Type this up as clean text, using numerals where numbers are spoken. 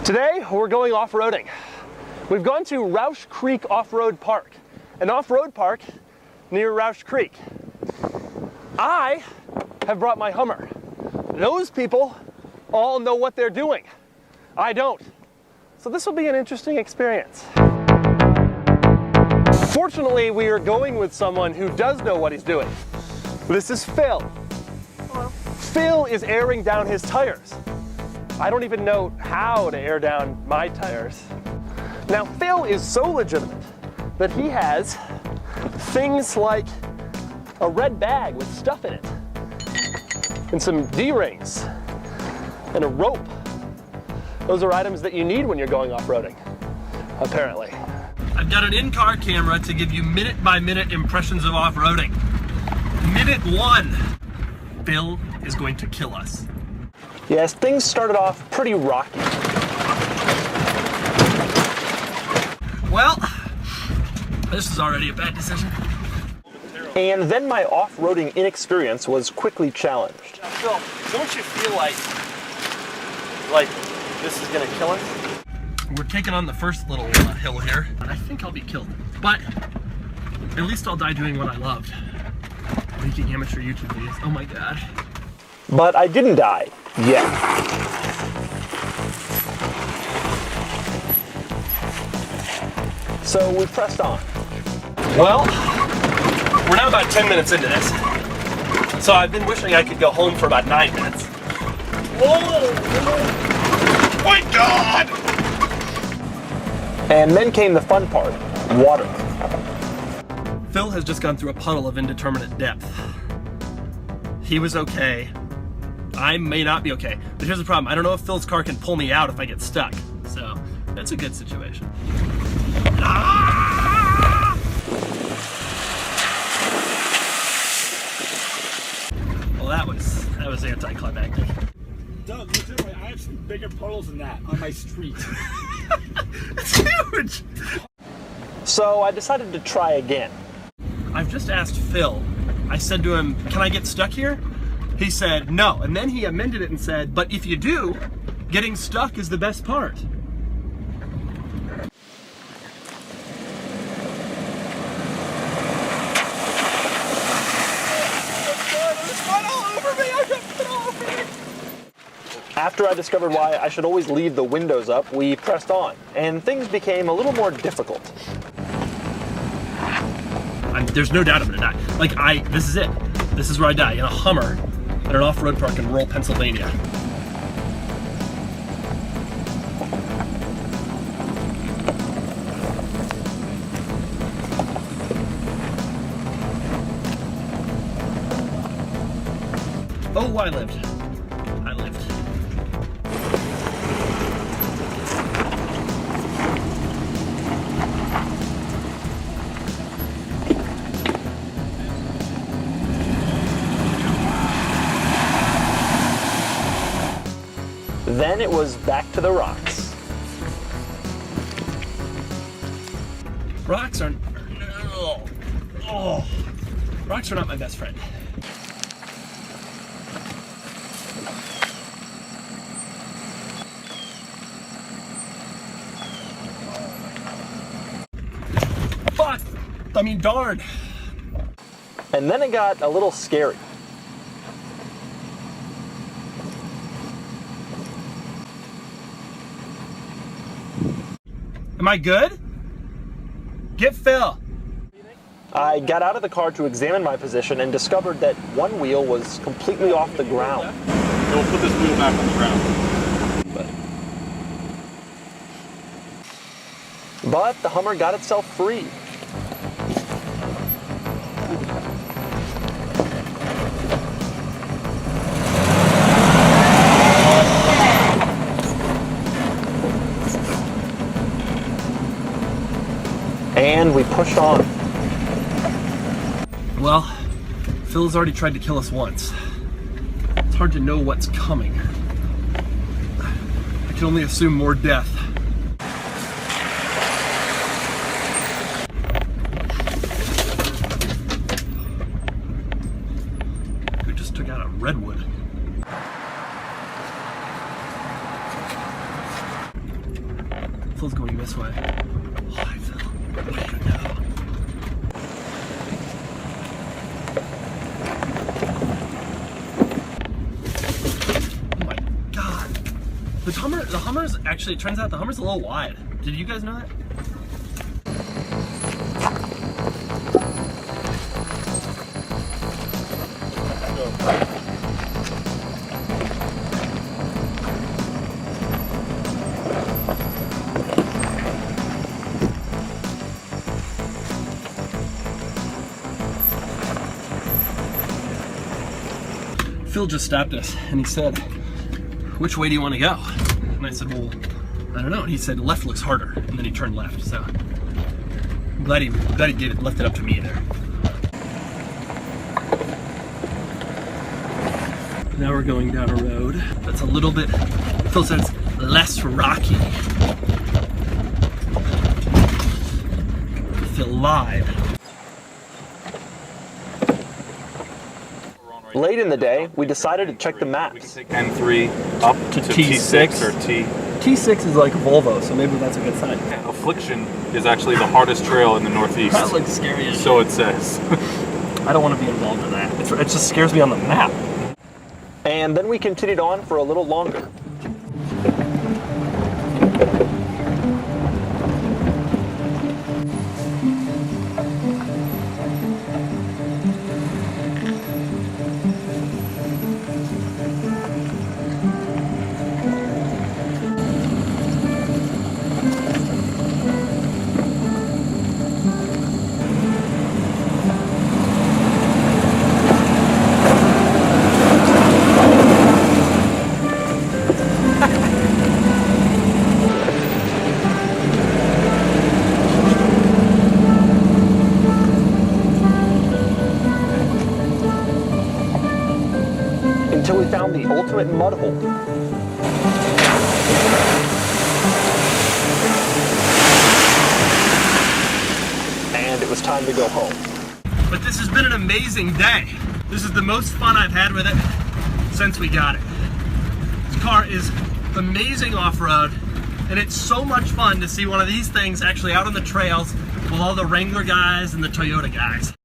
Today we're going off-roading. We've gone to Rausch Creek Off-Road Park, an off-road park near Rausch Creek. I have brought my Hummer. Those people all know what they're doing. I don't. So this will be an interesting experience. Fortunately, we are going with someone who does know what he's doing. This is Phil. Hello. Phil is airing down his tires. I don't even know how to air down my tires. Now, Phil is so legitimate that he has things like a red bag with stuff in it, and some D-rings, and a rope. Those are items that you need when you're going off-roading, apparently. I've got an in-car camera to give you minute-by-minute impressions of off-roading. Minute 1, Phil is going to kill us. Yes, things started off pretty rocky. Well, this is already a bad decision. And then my off-roading inexperience was quickly challenged. Now, Phil, don't you feel like this is gonna kill us? We're taking on the first little hill here, and I think I'll be killed. But at least I'll die doing what I loved. Making amateur YouTube videos. Oh my God. But I didn't die. Yeah. So we pressed on. Well, we're now about 10 minutes into this. So I've been wishing I could go home for about 9 minutes. Whoa! My God! And then came the fun part, water. Phil has just gone through a puddle of indeterminate depth. He was okay. I may not be okay, but here's the problem. I don't know if Phil's car can pull me out if I get stuck. So, that's a good situation. Ah! Well, that was anticlimactic. Doug, legitimately, I have some bigger puddles than that on my street. It's huge! So, I decided to try again. I've just asked Phil. I said to him, can I get stuck here? He said no, and then he amended it and said, but if you do, getting stuck is the best part. After I discovered why I should always leave the windows up, we pressed on, and things became a little more difficult. There's no doubt I'm gonna die. This is it. This is where I die, in a Hummer at an off-road park in rural Pennsylvania. Oh, I lived. I lived. Then it was back to the rocks. Rocks are rocks are not my best friend. Fuck! I mean, darn. And then it got a little scary. Am I good? Get Phil. I got out of the car to examine my position and discovered that one wheel was completely off the ground. We'll put this wheel back on the ground. But the Hummer got itself free. And we pushed on. Well, Phil's already tried to kill us once. It's hard to know what's coming. I can only assume more death. We just took out a redwood. Phil's going this way. Why, Phil? What do you know? Oh my God. The Hummer's actually, it turns out the Hummer's a little wide. Did you guys know that? Phil just stopped us and he said, "Which way do you want to go?" And I said, "Well, I don't know." And he said, "Left looks harder." And then he turned left. So I'm glad he left it up to me there. Now we're going down a road that's a little bit, Phil said it's less rocky. Phil lied. Late in the day, we decided to check the maps. We can take N3 up to T6 or T. T6 is like Volvo, so maybe that's a good sign. Affliction is actually the hardest trail in the Northeast. That looks scary as So it says. I don't want to be involved in that. It just scares me on the map. And then we continued on for a little longer. Until we found the ultimate mud hole. And it was time to go home. But this has been an amazing day. This is the most fun I've had with it since we got it. This car is amazing off-road, and it's so much fun to see one of these things actually out on the trails with all the Wrangler guys and the Toyota guys.